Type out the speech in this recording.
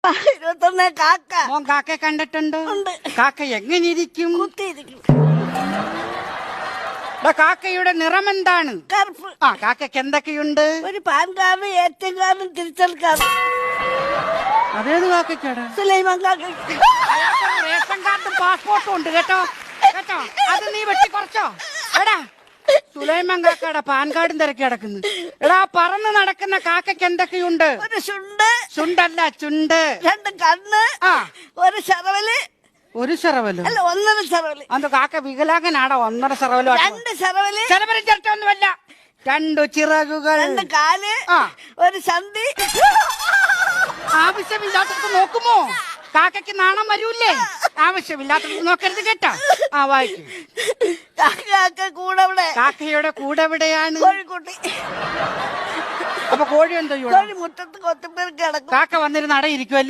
21 കാക്ക. മോൻ കാക്കയെ കണ്ടിട്ടുണ്ടോ? ഉണ്ട്. കാക്ക എങ്ങനെ ഇരിക്കും? കുത്തിയിരിക്കും. കാക്കയുടെ നിറം എന്താണ്? കറുപ്പ്. ആ കാക്കയ്ക്ക് എന്തൊക്കെയുണ്ട്? ഒരു പാൻ കാർഡ്, ATM കാർഡും തിരിച്ചെടുക്കാറും. അതേത് കാക്കയ്ക്കാടാ? സുലൈമാൻ കാക്ക. റേഷൻ കാർഡും പാസ്പോർട്ടും ഉണ്ട് കേട്ടോ. കേട്ടോ അത് നീ വെട്ടി കുറച്ചോ? എടാ സുലൈമാൻ കാക്കയുടെ പാൻ കാർഡും തിരക്കി കിടക്കുന്നു. എടാ പറന്ന് നടക്കുന്ന കാക്കയ്ക്ക് എന്തൊക്കെയുണ്ട്? ഒരു ചുണ്ട്. ചുണ്ടല്ല ചുണ്ട്. 2 കണ്ണ്. ആ ഒരു ചെറവല്. ഒരു ചെറവലോ? അല്ല, 1.5 ചെറവല്. അത് കാക്ക വികലാംഗനാടോ? 1.5 ചെറവലോ? 2 ചെറവല്. ചെറവലും ചിരട്ടൊന്നുമല്ല. 2 ചിറകുകൾ. 2 കാല്. ആ. ഒരു സന്ധി. ആവശ്യമില്ലാത്തത് നോക്കുമോ? കാക്കയ്ക്ക് നാണം വരൂല്ലേ? ആവശ്യമില്ലാത്തത് നോക്കരുത് കേട്ടോ. ആ വായിക്കും. കാക്ക കൂടെ ഇവിടെ. കാക്കയുടെ കൂടെ എവിടെയാണ്? കോഴിക്കുട്ടി. അപ്പൊ കോഴി എന്തോ കോഴി മുറ്റത്ത് കൊത്തുമ്പേർക്ക് കിടക്കും. കാക്ക വന്നിരുന്ന് അടയിരിക്കുമല്ലേ?